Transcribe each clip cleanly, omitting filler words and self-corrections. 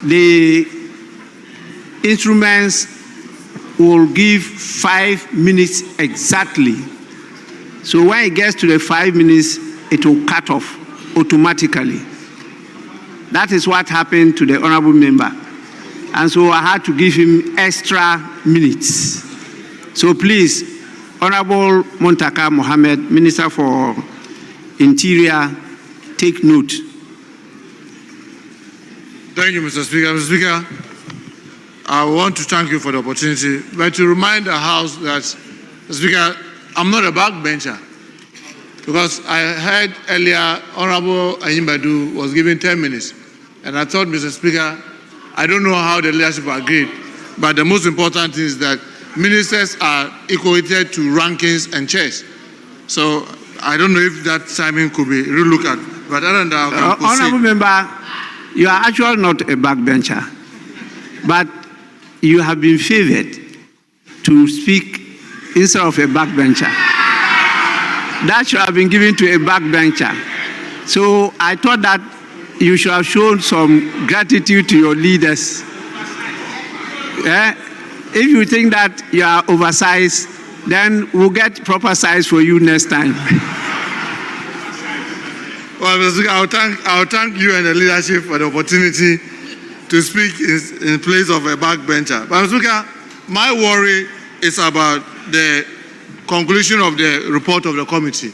The instruments will give 5 minutes exactly. So when it gets to the 5 minutes, it will cut off automatically. That is what happened to the honorable member. And so I had to give him extra minutes. So please, Honorable Muntaka Mohammed, Minister for Interior, take note. Thank you, Mr. Speaker. Mr. Speaker, I want to thank you for the opportunity, but to remind the House that, Mr. Speaker, I'm not a backbencher, because I heard earlier Honorable Ayimbadu was given 10 minutes, and I thought, Mr. Speaker, I don't know how the leadership agreed, but the most important thing is that ministers are equated to rankings and chairs. So I don't know if that timing could be relooked at, but other than that, I can Honorable Member, you are actually not a backbencher, but you have been favored to speak instead of a backbencher. That should have been given to a backbencher. So I thought that you should have shown some gratitude to your leaders. If you think that you are oversized, then we'll get proper size for you next time. Well, Mr. Speaker, I'll thank you and the leadership for the opportunity to speak in place of a backbencher. But Mr. Speaker, my worry is about the conclusion of the report of the committee.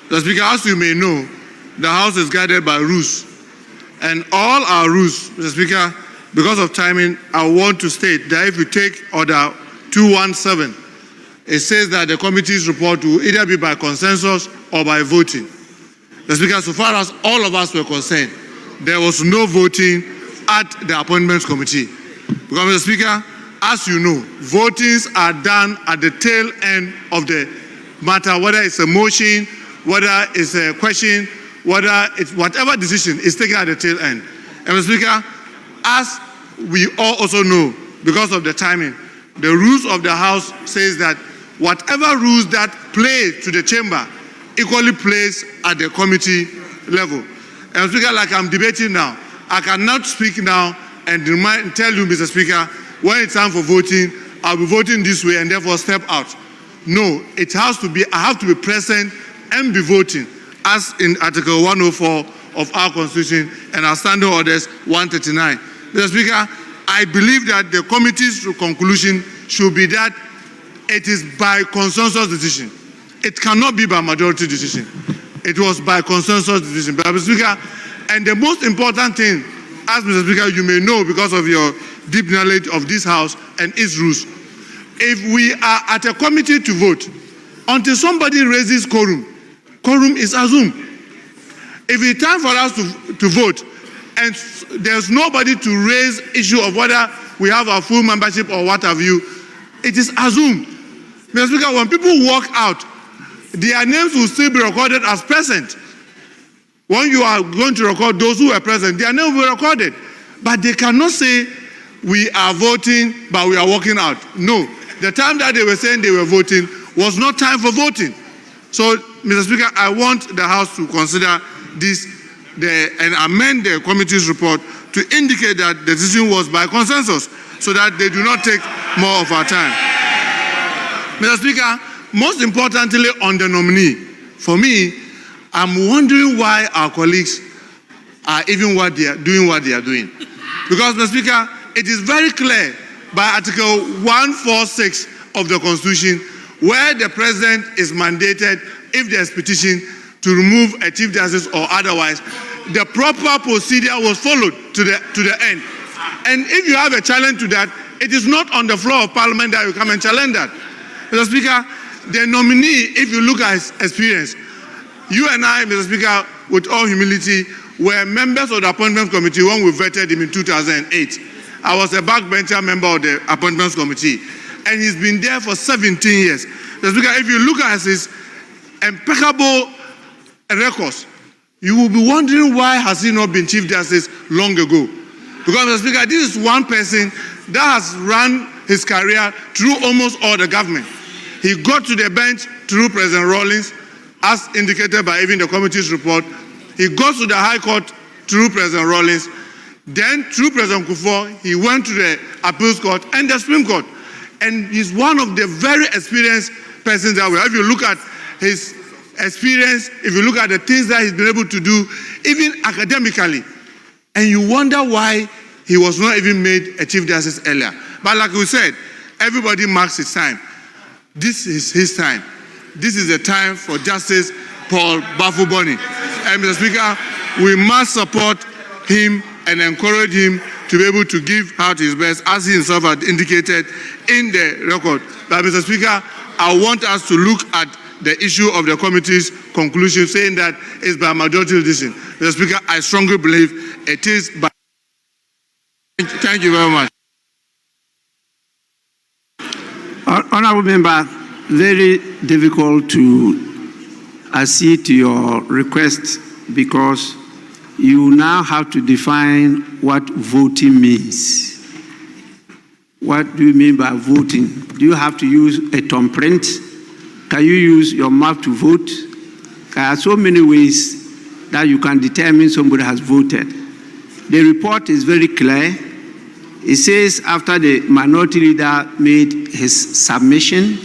Mr. Speaker, as you may know, the House is guided by rules. And all our rules, Mr. Speaker, because of timing, I want to state that if you take Order 217, it says that the committee's report will either be by consensus or by voting. Mr. Speaker, so far as all of us were concerned, there was no voting at the Appointments Committee. Because, Mr. Speaker, as you know, votings are done at the tail end of the matter, whether it's a motion, whether it's a question, whether it's whatever decision is taken at the tail end. And, Mr. Speaker, as we all also know, because of the timing, the rules of the House says that whatever rules that play to the chamber equally plays at the committee level. And Speaker, like I'm debating now, I cannot speak now and tell you, Mr. Speaker, when it's time for voting, I'll be voting this way and therefore step out. No, it has to be, I have to be present and be voting, as in Article 104 of our Constitution and our Standing Orders 139. Mr. Speaker, I believe that the committee's conclusion should be that it is by consensus decision. It cannot be by majority decision. It was by consensus decision. But, Mr. Speaker, and the most important thing, as Mr. Speaker, you may know because of your deep knowledge of this House and its rules, if we are at a committee to vote, until somebody raises quorum, quorum is assumed. If it's time for us to vote, and there's nobody to raise issue of whether we have our full membership or what have you, it is assumed. Mr. Speaker, when people walk out, their names will still be recorded as present. When you are going to record those who are present, their names will be recorded. But they cannot say, we are voting, but we are walking out. No. The time that they were saying they were voting was not time for voting. So, Mr. Speaker, I want the House to consider this and amend the committee's report to indicate that the decision was by consensus so that they do not take more of our time. Mr. Speaker, most importantly on the nominee, for me, I'm wondering why our colleagues are even doing what they are doing. Because, Mr. Speaker, it is very clear by Article 146 of the Constitution where the President is mandated, if there is petition, to remove a Chief Justice or otherwise, the proper procedure was followed to the end. And if you have a challenge to that, it is not on the floor of Parliament that you come and challenge that. Mr. Speaker, the nominee, if you look at his experience, you and I, Mr. Speaker, with all humility, were members of the Appointments Committee when we vetted him in 2008. I was a backbencher member of the Appointments Committee, and he's been there for 17 years. Mr. Speaker, if you look at his impeccable records, you will be wondering why has he not been Chief Justice long ago. Because, Mr. Speaker, this is one person that has run his career through almost all the government. He got to the bench through President Rawlings, as indicated by even the committee's report. He goes to the High Court through President Rawlings. Then, through President Kufuor, he went to the appeals court and the Supreme Court. And he's one of the very experienced persons that we have. If you look at his experience, if you look at the things that he's been able to do, even academically, and you wonder why he was not even made a Chief Justice earlier. But like we said, everybody marks his time. This is his time. This is the time for Justice Paul Bafuboni. And Mr. Speaker, we must support him and encourage him to be able to give out his best, as he himself had indicated in the record. But Mr. Speaker, I want us to look at the issue of the committee's conclusion, saying that it's by majority decision. Mr. Speaker, I strongly believe it is by... Thank you very much. Honourable Member, very difficult to accede to your request because you now have to define what voting means. What do you mean by voting? Do you have to use a thumbprint? Can you use your mouth to vote? There are so many ways that you can determine somebody has voted. The report is very clear. It says after the minority leader made his submission,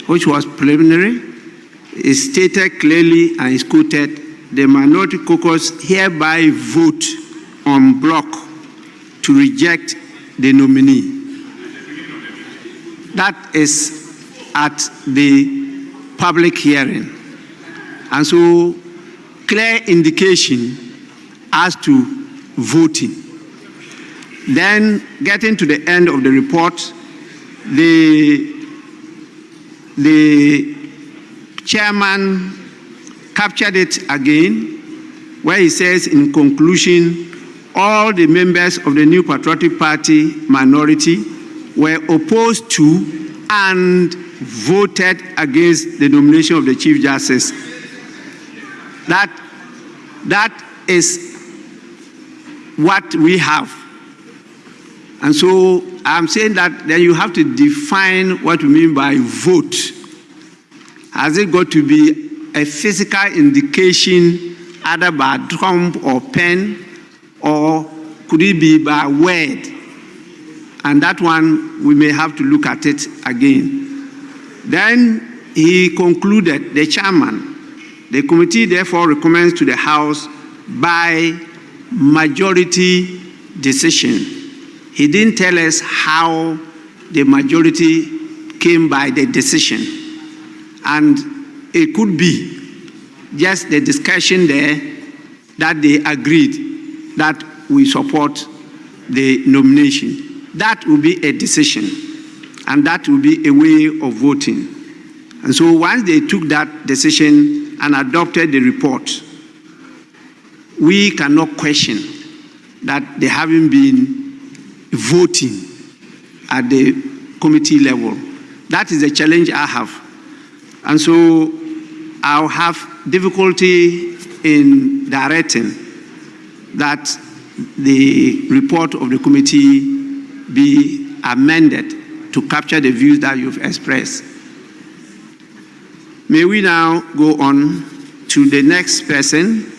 which was preliminary, it stated clearly and is quoted, the minority caucus hereby vote en bloc to reject the nominee. That is at the public hearing. And so, clear indication as to voting. Then, getting to the end of the report, the chairman captured it again, where he says in conclusion, all the members of the New Patriotic Party minority were opposed to and voted against the nomination of the Chief Justice. That is what we have. And so I'm saying that then you have to define what you mean by vote. Has it got to be a physical indication either by thumb or pen, or could it be by word? And that one, we may have to look at it again. Then he concluded, the chairman, the committee therefore recommends to the House by majority decision. He didn't tell us how the majority came by the decision. And it could be just the discussion there that they agreed that we support the nomination. That will be a decision, and that will be a way of voting. And so once they took that decision and adopted the report, we cannot question that they haven't been voting at the committee level. That is the challenge I have. And so I'll have difficulty in directing that the report of the committee be amended to capture the views that you've expressed. May we now go on to the next person,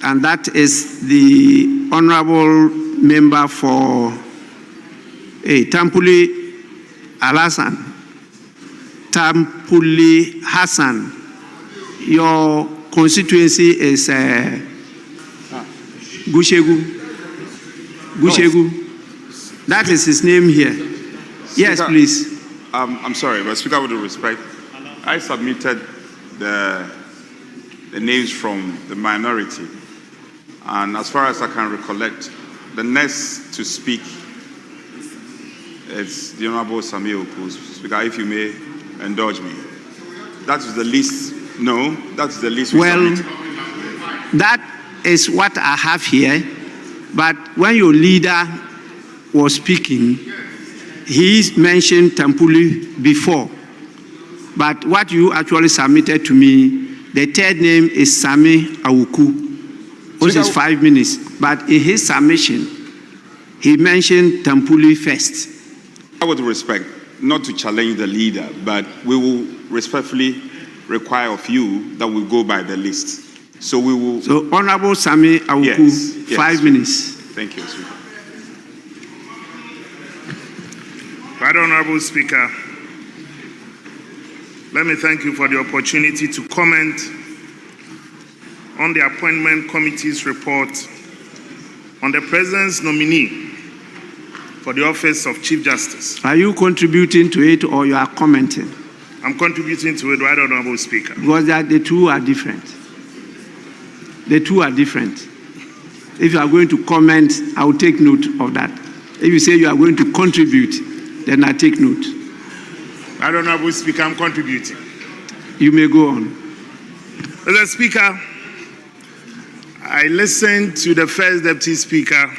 and that is the Honorable Member for Tampuli Alasan. Tampuli Hassan. Your constituency is Gushegu. Gushegu. That is his name here. Yes, Speaker, please. I'm sorry, but Speaker, with due respect, I submitted the names from the minority. And as far as I can recollect, the next to speak is the Honorable Amoakohene. Speaker, if you may indulge me. That is the list. No, that's the list. Well, that is what I have here. But when your leader was speaking, he mentioned Tampuli before. But what you actually submitted to me, the third name is Sami Awuku, which is 5 minutes. But in his submission, he mentioned Tampuli first. With respect, not to challenge the leader, but we will respectfully require of you that we go by the list. So we will... So Honorable Sami Awuku, Yes, 5 minutes. Thank you, Speaker. Right Honorable Speaker, let me thank you for the opportunity to comment on the Appointment Committee's report on the President's nominee for the office of Chief Justice. Are you contributing to it or you are commenting? I'm contributing to it, Right Honorable Speaker. Because the two are different. The two are different. If you are going to comment, I will take note of that. If you say you are going to contribute, then I take note. Right Honorable Speaker, I'm contributing. You may go on. Mr. Speaker, I listened to the First Deputy Speaker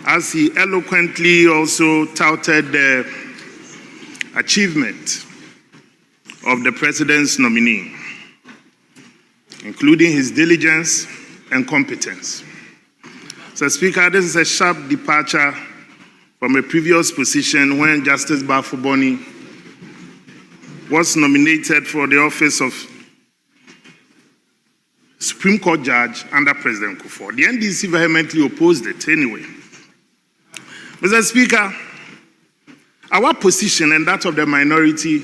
as he eloquently also touted the achievement of the President's nominee, including his diligence and competence. Mr. Speaker, this is a sharp departure from a previous position when Justice Bafuboni was nominated for the office of Supreme Court Judge under President Kufuor. The NDC vehemently opposed it anyway. Mr. Speaker, our position and that of the minority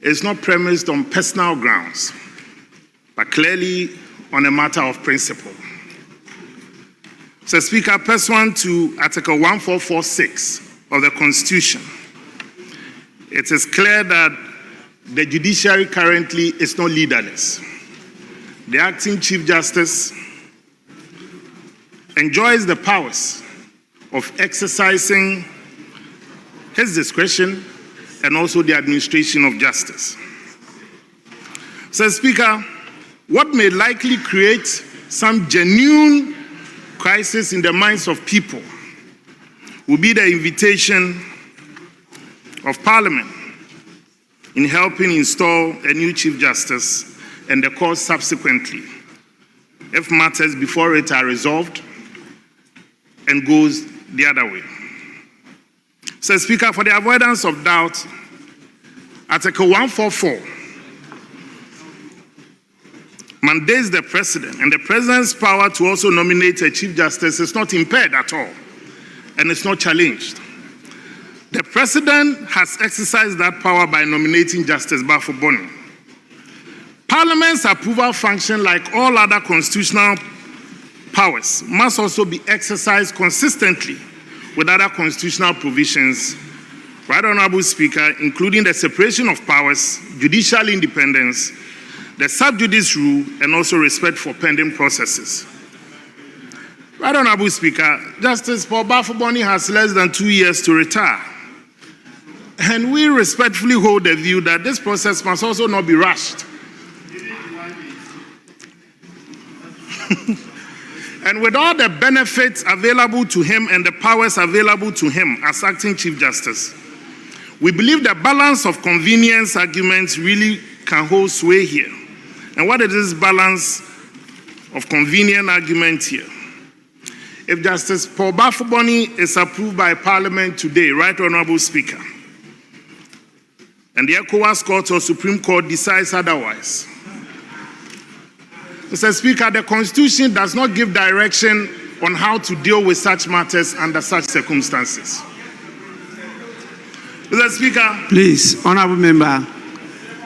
is not premised on personal grounds, but clearly on a matter of principle. Mr. Speaker, pursuant to Article 1446 of the Constitution, it is clear that the judiciary currently is not leaderless. The acting Chief Justice enjoys the powers of exercising his discretion and also the administration of justice. Mr. Speaker, what may likely create some genuine crisis in the minds of people will be the invitation of Parliament in helping install a new Chief Justice and the court subsequently, if matters before it are resolved and goes the other way. So, Speaker, for the avoidance of doubt, Article 144 mandates the President, and the President's power to also nominate a Chief Justice is not impaired at all, and it's not challenged. The President has exercised that power by nominating Justice Bafuboni. Parliament's approval function, like all other constitutional powers, must also be exercised consistently with other constitutional provisions, Right Honorable Speaker, including the separation of powers, judicial independence, the sub judice rule, and also respect for pending processes. Right Honorable Speaker, Justice Paul Bafuboni has less than 2 years to retire. And we respectfully hold the view that this process must also not be rushed. And with all the benefits available to him and the powers available to him as acting Chief Justice, we believe the balance of convenience arguments really can hold sway here. And what is this balance of convenient argument here? If Justice Paul Bafuboni is approved by Parliament today, Right Honorable Speaker, and the ECOWAS Court or Supreme Court decides otherwise, Mr. Speaker, the Constitution does not give direction on how to deal with such matters under such circumstances. Mr. Speaker. Please, Honorable Member,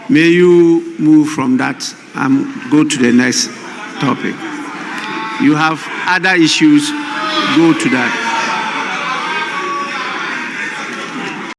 may you move from that and go to the next topic. You have other issues, go to that.